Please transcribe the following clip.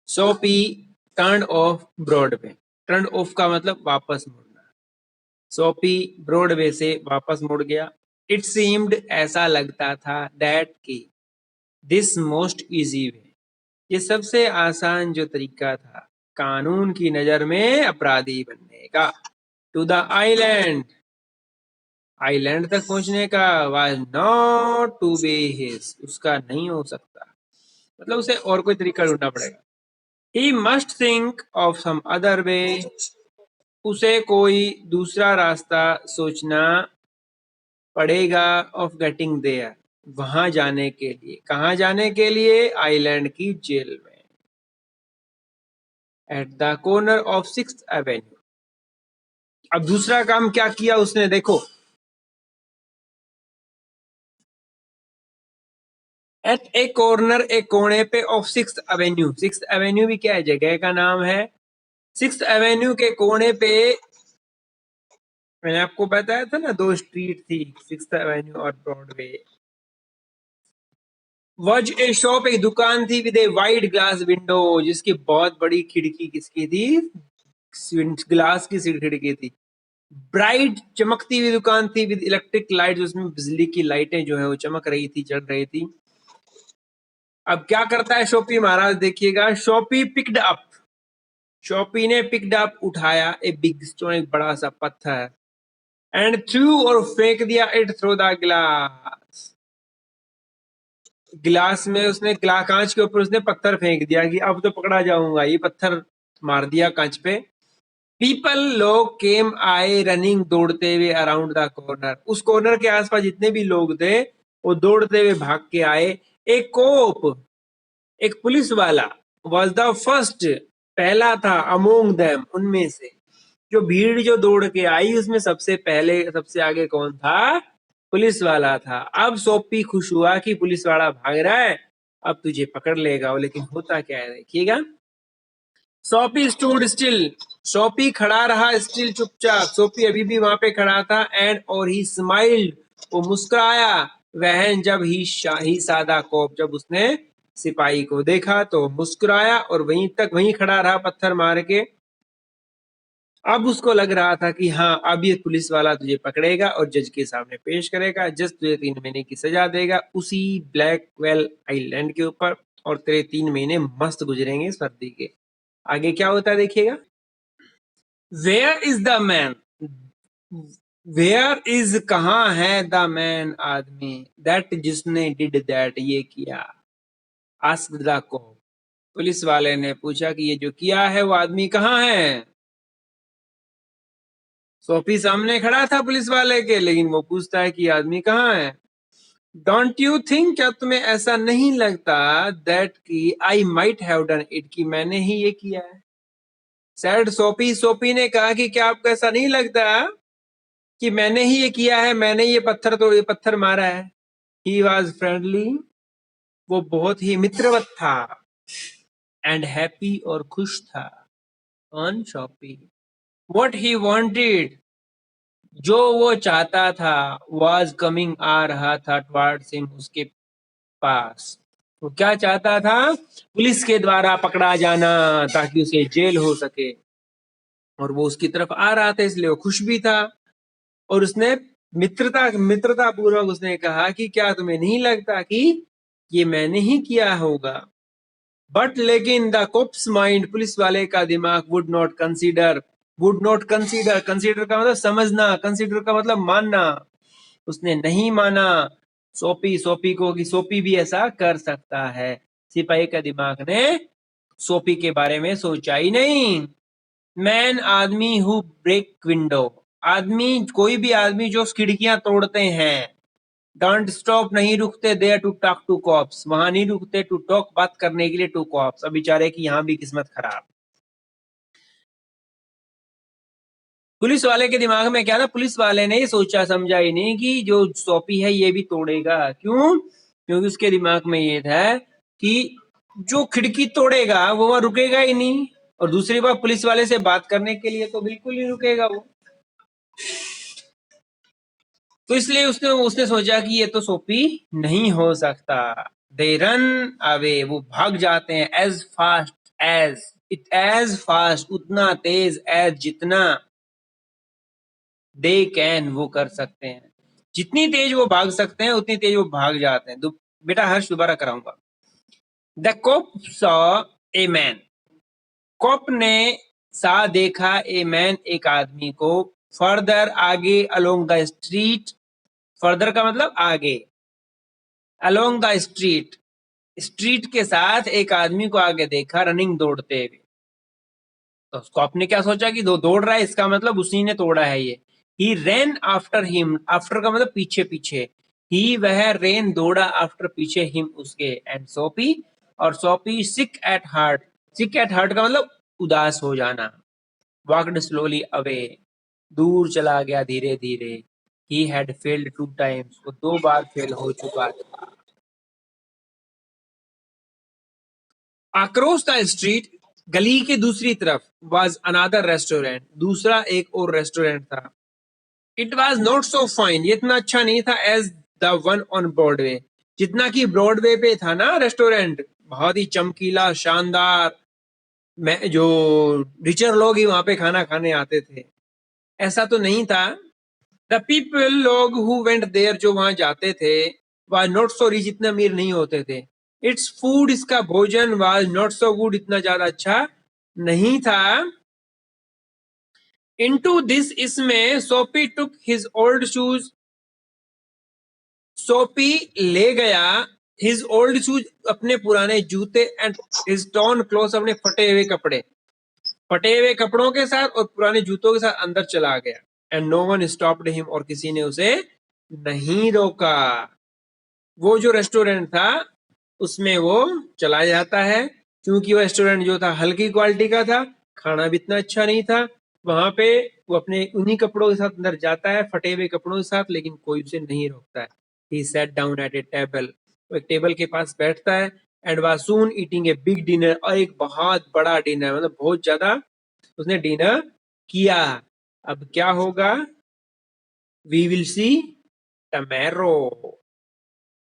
सोपी turn off Broadway. Turn off का मतलब वापस मुड़ना। सोपी ब्रॉडवे से वापस मुड़ गया। इट सीम्ड ऐसा लगता था दैट की दिस मोस्ट इजी वे, ये सबसे आसान जो तरीका था कानून की नजर में अपराधी बनने का, टू द आइलैंड, आइलैंड तक पहुंचने का, was not to be his, उसका नहीं हो सकता, मतलब उसे और कोई तरीका ढूंढना पड़ेगा। He must think of some other way, उसे कोई दूसरा रास्ता सोचना पड़ेगा, ऑफ गेटिंग देयर, वहां जाने के लिए। कहां जाने के लिए? आइलैंड की जेल में। At the corner of 6th Avenue. अब दूसरा काम क्या किया उसने, देखो। एट ए कॉर्नर, एक कोने पे, of 6th Avenue. 6th Avenue भी क्या है? जगह का नाम है। 6th एवेन्यू के कोने पे, मैंने आपको बताया था ना, दो स्ट्रीट थी, 6th एवेन्यू और ब्रॉडवे। वॉज ए शॉप, एक दुकान थी, with a wide glass window, जिसकी बहुत बड़ी खिड़की किसकी थी? ग्लास की खिड़की थी। ब्राइट, चमकती हुई दुकान थी, विद इलेक्ट्रिक लाइट, उसमें बिजली की लाइटें जो है वो चमक रही थी, चल रही थी। अब क्या करता है शॉपी महाराज, देखिएगा। शॉपी पिक्ड अप, शॉपी ने पिक्ड अप उठाया, ए बिग स्टोन, एक बड़ा सा पत्थर, एंड थ्रू, और फेंक दिया, इट थ्रू द ग्लास, गिलास में उसने, कांच के ऊपर उसने पत्थर फेंक दिया कि अब तो पकड़ा जाऊंगा, ये पत्थर मार दिया कांच पे। पीपल, लोग, केम, आए, रनिंग, दौड़ते हुए, अराउंड द कॉर्नर, उस कॉर्नर के आसपास जितने भी लोग थे वो दौड़ते हुए भाग के आए। एक कोप, एक पुलिस वाला, वॉज द फर्स्ट, पहला था, अमोंग देम, उनमें से। जो भीड़ जो दौड़ के आई उसमें सबसे पहले, सबसे आगे कौन था? पुलिस वाला था। अब सोपी खुश हुआ कि पुलिस वाला भाग रहा है, अब तुझे पकड़ लेगा। लेकिन होता क्या है देखिएगा। सोपी स्टूड स्टिल, सोपी खड़ा रहा, स्टिल, चुपचाप। सोपी अभी भी वहां पे खड़ा था। एंड, और ही स्माइल्ड, वो मुस्कुराया। वहन, जब ही सादा कोप, जब उसने सिपाही को देखा तो मुस्कुराया, और वहीं तक वहीं खड़ा रहा पत्थर मार के। अब उसको लग रहा था कि हाँ, अब ये पुलिस वाला तुझे पकड़ेगा और जज के सामने पेश करेगा, जज तुझे 3 महीने की सजा देगा उसी ब्लैकवेल आइलैंड के ऊपर, और तेरे 3 महीने मस्त गुजरेंगे सर्दी के। आगे क्या होता है देखिएगा। Where is the man, where is, कहाँ है, द मैन, आदमी, दैट, जिसने, डिड दैट, ये किया। आस्क्ड द कॉप, पुलिस वाले ने पूछा कि ये जो किया है वो आदमी कहाँ है। सोफी सामने खड़ा था पुलिस वाले के, लेकिन वो पूछता है कि आदमी कहाँ है। डोंट यू थिंक, क्या तुम्हें ऐसा नहीं लगता, दैट की I might have done it, कि मैंने ही ये किया है। सैड सोपी, सोपी ने कहा कि क्या आपको ऐसा नहीं लगता कि मैंने ही ये किया है, मैंने ये पत्थर मारा है। ही वॉज फ्रेंडली, वो बहुत ही मित्रवत था, एंड हैप्पी, और खुश था, ऑन शॉपी। वॉट ही वॉन्टेड, जो वो चाहता था, वॉज कमिंग, आ रहा था, टुवर्ड्स हिम, उसके पास। वो क्या चाहता था? पुलिस के द्वारा पकड़ा जाना, ताकि उसे जेल हो सके, और वो उसकी तरफ आ रहा था, इसलिए वो खुश भी था। और उसने मित्रता पूर्वक उसने कहा कि क्या तुम्हें नहीं लगता कि ये मैंने ही किया होगा। बट, लेकिन, द कोप्स माइंड, पुलिस वाले का दिमाग, वुड नॉट कंसीडर, कंसीडर का मतलब समझना, कंसीडर का मतलब मानना, उसने नहीं माना सोपी को, कि सोपी भी ऐसा कर सकता है। सिपाही का दिमाग ने सोपी के बारे में सोचा ही नहीं। मैन, आदमी, हु ब्रेक विंडो, आदमी, कोई भी आदमी जो खिड़कियां तोड़ते हैं। डोंट स्टॉप, नहीं रुकते, there to talk to cops, वहां नहीं रुकते, टू टॉक, बात करने के लिए, टू कॉप्स। अब बेचारे की यहाँ भी किस्मत खराब। पुलिस वाले के दिमाग में क्या था? पुलिस वाले ने सोचा समझा ही नहीं कि जो सोपी है ये भी तोड़ेगा। क्यों? क्योंकि उसके दिमाग में ये था कि जो खिड़की तोड़ेगा वो वहां रुकेगा ही नहीं, और दूसरी बात, पुलिस वाले से बात करने के लिए तो बिल्कुल नहीं रुकेगा वो। तो इसलिए उसने उसने सोचा कि ये तो सोपी नहीं हो सकता। दे रन अवे, वो भाग जाते हैं, एज फास्ट, एज फास्ट, उतना तेज, एज जितना, दे कैन वो कर सकते हैं, जितनी तेज वो भाग सकते हैं उतनी तेज वो भाग जाते हैं। बेटा हर्ष दोबारा कराऊंगा। The cop saw a man, cop ने सा देखा, ए मैन एक आदमी को, फर्दर आगे, अलोंग द स्ट्रीट, फर्दर का मतलब आगे, अलोंग द स्ट्रीट, स्ट्रीट के साथ एक आदमी को आगे देखा, रनिंग दौड़ते हुए। तो कॉप ने क्या सोचा कि दौड़ रहा है, इसका मतलब उसी ने तोड़ा है ये। ही रेन आफ्टर हिम, आफ्टर का मतलब पीछे पीछे, ही वह रेन दौड़ा, आफ्टर पीछे, हिम उसके, एंड सोपी और soapy sick at heart, sick at heart का मतलब उदास हो जाना, वॉकड स्लोली अवे, दूर चला गया धीरे धीरे, ही हैड फेल्ड 2 टाइम्स, वो 2 बार फेल हो चुका था। अक्रॉस द स्ट्रीट, गली के दूसरी तरफ, वाज अनदर रेस्टोरेंट, दूसरा एक और रेस्टोरेंट था। It was not so fine, ये इतना अच्छा नहीं था, as the one on Broadway, जितना कि ब्रॉडवे पे था ना रेस्टोरेंट, बहुत ही चमकीला शानदार, जो रिचर लोग ही वहां पे खाना खाने आते थे, ऐसा तो नहीं था। द पीपल, लोग, हु वेंट देयर, जो वहां जाते थे, वाज नॉट सो रिच, इतने अमीर नहीं होते थे। इट्स फूड, इसका भोजन, वाज नॉट सो गुड, इतना ज्यादा अच्छा नहीं था। इनटू दिस, इसमें, सोपी टुक हिज ओल्ड शूज, सोपी ले गया, हिज ओल्ड शूज अपने पुराने जूते, एंड हिज टॉर्न क्लोथ, अपने फटे हुए कपड़े, फटे हुए कपड़ों के साथ और पुराने जूतों के साथ अंदर चला गया। And no one stopped him, और किसी ने उसे नहीं रोका। वो जो रेस्टोरेंट था उसमें वो चला जाता है, क्योंकि वो रेस्टोरेंट जो था हल्की क्वालिटी का था, खाना भी इतना अच्छा नहीं था। वहां पे वो अपने उन्हीं कपड़ों के साथ अंदर जाता है, फटे हुए कपड़ों के साथ, लेकिन कोई उसे नहीं रोकता है। He sat down at a table, वो एक टेबल के पास बैठता है, and was soon eating a big dinner, और एक बहुत बड़ा डिनर, मतलब बहुत ज्यादा उसने डिनर किया। अब क्या होगा, वी विल सी टमैरो।